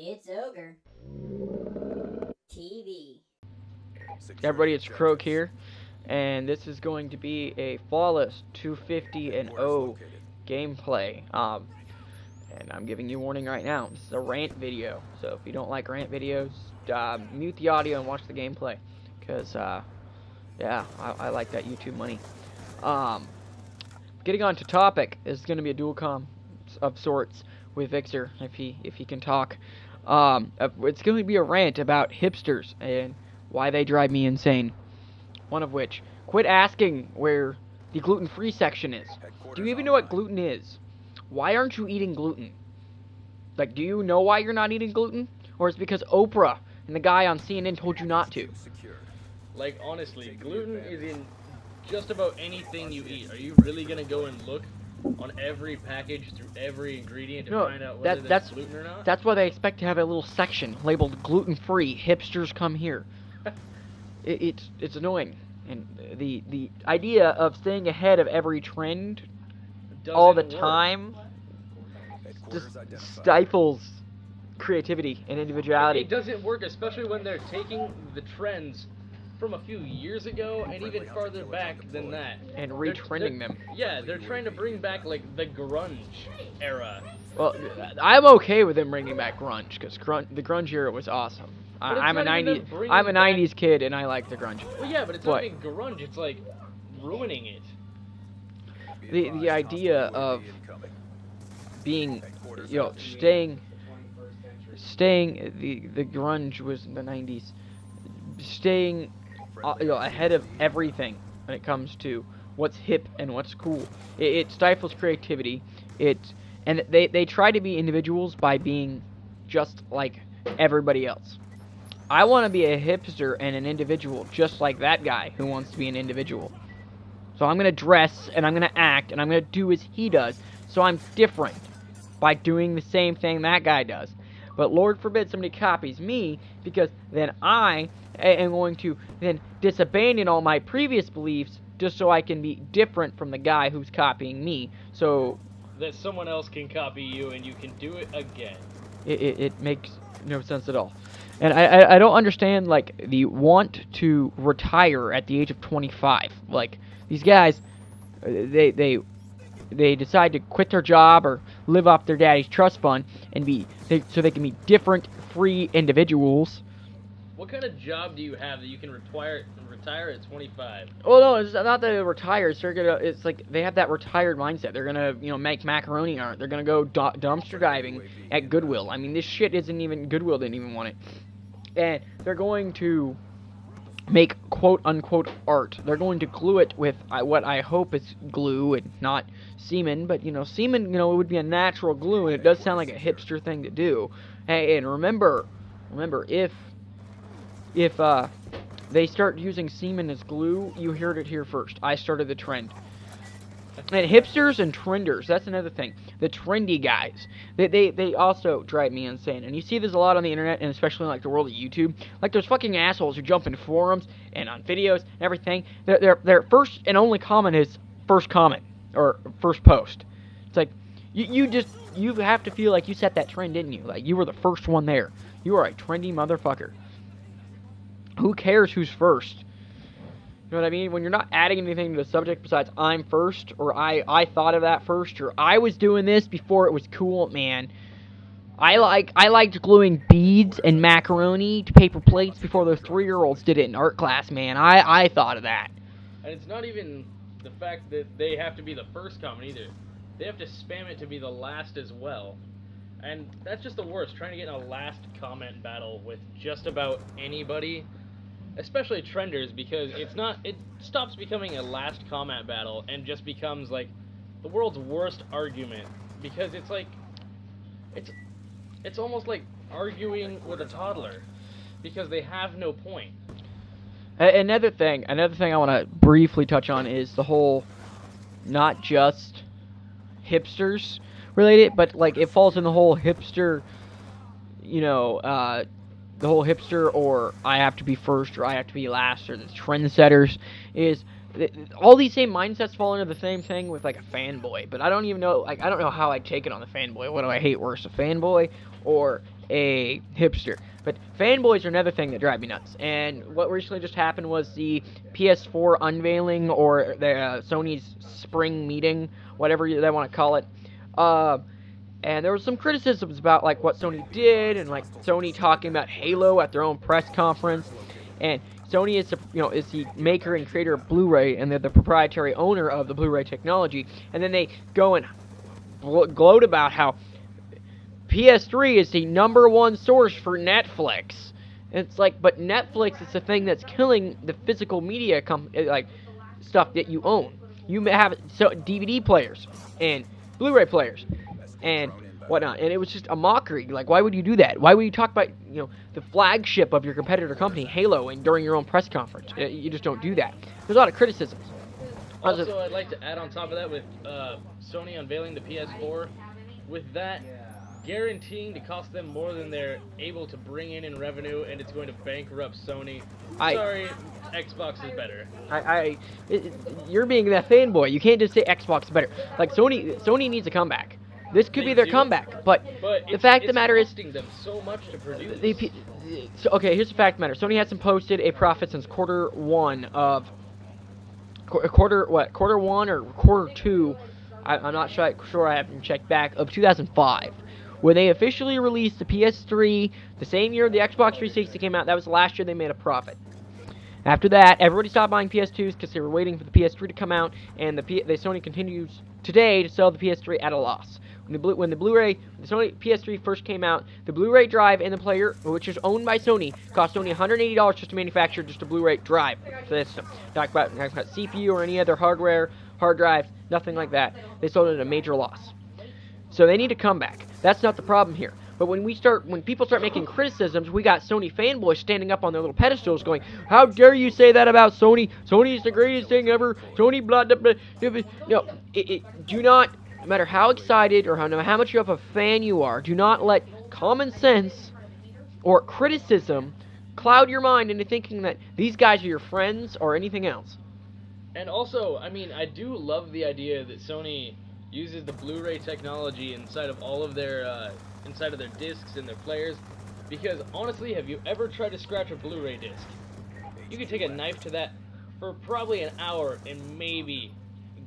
It's Ogre TV. Everybody, it's Croak here, and this is going to be a flawless 250 and 0 gameplay. And I'm giving you a warning right now. This is a rant video, so if you don't like rant videos, mute the audio and watch the gameplay, because yeah, I like that YouTube money. Getting on to topic, this is going to be a dual com of sorts with Victor if he can talk. It's going to be a rant about hipsters and why they drive me insane. One of which, quit asking where the gluten-free section is. Do you even know what gluten is? Why aren't you eating gluten? Like, do you know why you're not eating gluten? Or is it because Oprah and the guy on CNN told you not to? Like, honestly, gluten is in just about anything you eat. Are you really gonna go and look on every package through every ingredient to find out whether there's gluten or not? That's why they expect to have a little section labeled gluten-free. Hipsters come here. It's annoying, and the idea of staying ahead of every trend all the time just stifles creativity and individuality. It doesn't work, especially when they're taking the trends from a few years ago and even farther back than that. And retrending them. Yeah, they're trying to bring back, like, the grunge era. Well, I'm okay with them bringing back grunge, because the grunge era was awesome. I'm a 90s kid, and I like the grunge. Well, yeah, but it's not even grunge, it's like ruining it. The idea of being, staying the grunge was in the 90s, staying ahead of everything when it comes to what's hip and what's cool. It stifles creativity. And they try to be individuals by being just like everybody else. I want to be a hipster and an individual just like that guy who wants to be an individual. So I'm going to dress and I'm going to act and I'm going to do as he does. So I'm different by doing the same thing that guy does. But Lord forbid somebody copies me, because then I am going to then disabandon all my previous beliefs just so I can be different from the guy who's copying me. So that someone else can copy you and you can do it again. It makes no sense at all. And I don't understand, like, the want to retire at the age of 25. Like, these guys, they decide to quit their job or live off their daddy's trust fund and so they can be different, free individuals. What kind of job do you have that you can retire at 25? Well, no, it's not that they retire. It's like they have that retired mindset. They're gonna, make macaroni art. They're gonna go dumpster diving at Goodwill. I mean, this shit isn't even Goodwill. Didn't even want it, and they're going to make quote unquote art. They're going to glue it with what I hope is glue and not semen. But semen, it would be a natural glue, and it does sound like a hipster thing to do. Hey, and remember, if they start using semen as glue, you heard it here first. I started the trend. And hipsters and trenders, that's another thing. The trendy guys, they also drive me insane. And you see this a lot on the internet, and especially in, like, the world of YouTube. Like, those fucking assholes who jump in forums and on videos and everything. Their first and only comment is first comment or first post. It's like, you have to feel like you set that trend, didn't you? Like, you were the first one there. You are a trendy motherfucker. Who cares who's first? You know what I mean? When you're not adding anything to the subject besides I'm first, or I thought of that first, or I was doing this before it was cool, man. I liked gluing beads and macaroni to paper plates before those 3-year-olds did it in art class, man. I thought of that. And it's not even the fact that they have to be the first comment either. They have to spam it to be the last as well. And that's just the worst, trying to get in a last comment battle with just about anybody. Especially trenders, because it stops becoming a last comment battle and just becomes like the world's worst argument, because it's like it's almost like arguing with a toddler, because they have no point. Another thing I want to briefly touch on is the whole not just hipsters related, but like it falls in the whole hipster, the whole hipster, or I have to be first, or I have to be last, or the trendsetters, is all these same mindsets fall into the same thing with, like, a fanboy. But I don't even know, like, I don't know how I take it on the fanboy. What do I hate worse, a fanboy or a hipster. But fanboys are another thing that drive me nuts. And what recently just happened was the PS4 unveiling, or the Sony's spring meeting, whatever they want to call it. And there was some criticisms about like what Sony did, and like Sony talking about Halo at their own press conference. And Sony is is the maker and creator of Blu-ray, and they're the proprietary owner of the Blu-ray technology. And then they go and gloat about how PS3 is the #1 source for Netflix. And it's like, but Netflix is the thing that's killing the physical media like stuff that you own. You may have DVD players and Blu-ray players and whatnot, and it was just a mockery. Like, why would you do that? Why would you talk about the flagship of your competitor company, Halo, and during your own press conference? You just don't do that. There's a lot of criticisms. Also, I'd like to add on top of that with Sony unveiling the PS4, with that guaranteeing to cost them more than they're able to bring in revenue, and it's going to bankrupt Sony. Sorry, Xbox is better. You're being that fanboy. You can't just say Xbox is better. Like, Sony needs a comeback. This could be their comeback, but the fact of the matter is, costing them so much to produce. Okay, here's the fact of the matter. Sony hasn't posted a profit since quarter one or quarter two. I'm not sure. I haven't checked back, of 2005. When they officially released the PS3, the same year the Xbox 360 came out. That was the last year they made a profit. After that, everybody stopped buying PS2s because they were waiting for the PS3 to come out, and the Sony continues today to sell the PS3 at a loss. When the Sony PS3 first came out, the Blu-ray drive and the player, which is owned by Sony, cost Sony $180 just to manufacture just a Blu-ray drive for the system. Not about CPU or any other hardware, hard drives, nothing like that. They sold it at a major loss. So they need to come back. That's not the problem here. But when people start making criticisms, we got Sony fanboys standing up on their little pedestals going, "How dare you say that about Sony? Sony is the greatest thing ever. Sony blah blah blah." No, do not, no matter how excited or how much of a fan you are, do not let common sense or criticism cloud your mind into thinking that these guys are your friends or anything else. And also, I mean, I do love the idea that Sony uses the Blu-ray technology inside of all of their discs and their players, because honestly, have you ever tried to scratch a Blu-ray disc? You could take a knife to that for probably an hour and maybe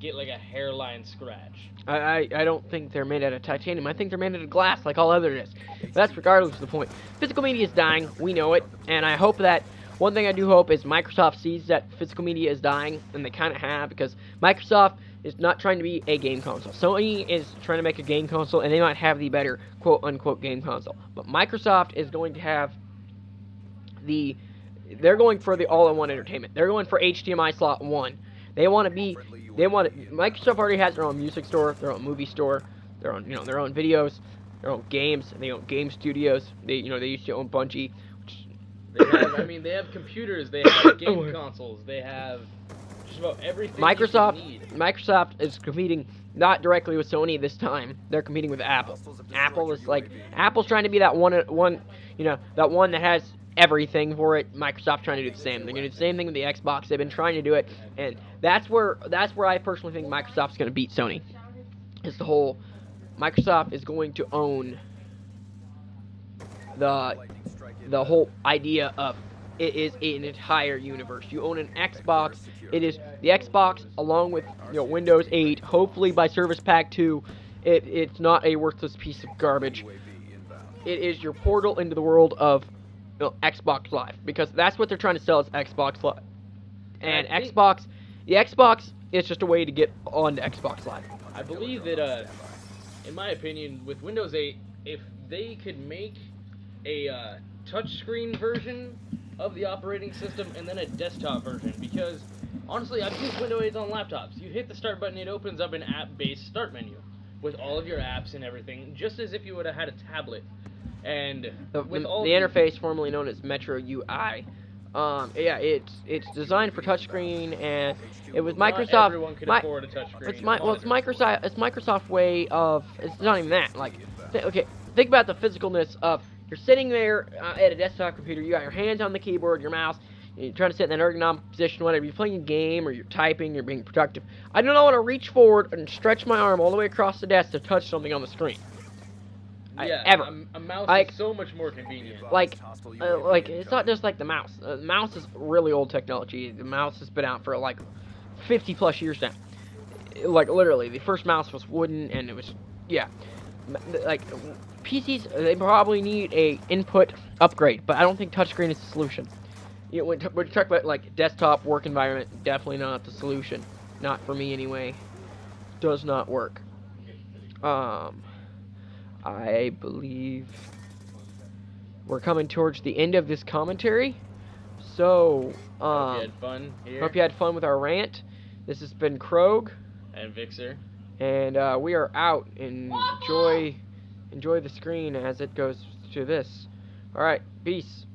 get like a hairline scratch. I don't think they're made out of titanium. I think they're made out of glass like all other discs. But that's regardless of the point. Physical media is dying. We know it. And I hope that, one thing I do hope is Microsoft sees that physical media is dying, and they kind of have, because Microsoft is not trying to be a game console. Sony is trying to make a game console, and they might have the better quote-unquote game console. But Microsoft is going to have they're going for the all-in-one entertainment. They're going for HDMI slot 1. Microsoft already has their own music store, their own movie store, their own videos, their own games, they own game studios. They used to own Bungie. They have computers, they have game consoles, they have just about everything. Microsoft is competing not directly with Sony this time. They're competing with Apple. Apple's trying to be that one that has everything for it. Microsoft's trying to do the same. They're going to do the same thing with the Xbox. They've been trying to do it, and that's where I personally think Microsoft's going to beat Sony. It's the whole Microsoft is going to own the whole idea of it is an entire universe. You own an Xbox. It is the Xbox along with Windows 8. Hopefully by Service Pack 2, it's not a worthless piece of garbage. It is your portal into the world of Xbox Live, because that's what they're trying to sell is Xbox Live. And the Xbox is just a way to get on to Xbox Live. I believe that, in my opinion, with Windows 8, if they could make a touchscreen version of the operating system and then a desktop version, because honestly, I've used Windows 8 on laptops. You hit the start button, it opens up an app-based start menu with all of your apps and everything, just as if you would have had a tablet. And the interface, formerly known as Metro UI, it's designed for touchscreen, and it was Microsoft. Not everyone could afford a touchscreen. It's Microsoft's way of. It's not even that. Like, think about the physicalness of you're sitting there at a desktop computer. You got your hands on the keyboard, your mouse. You're trying to sit in an ergonomic position, whatever. You're playing a game or you're typing. You're being productive. I do not want to reach forward and stretch my arm all the way across the desk to touch something on the screen. Yeah, ever. a mouse Like- is so much more convenient. Like it's not just like the mouse. The mouse is really old technology. The mouse has been out for like 50 plus years now. Like literally, the first mouse was wooden, and it was yeah. Like PCs, they probably need a input upgrade, but I don't think touchscreen is the solution. You know, when you talk about like desktop work environment, definitely not the solution. Not for me anyway. Does not work. I believe we're coming towards the end of this commentary. So, Hope you had fun here. hope you had fun with our rant. This has been Krog, And Vixer. and we are out. Enjoy the screen as it goes to this. All right, peace.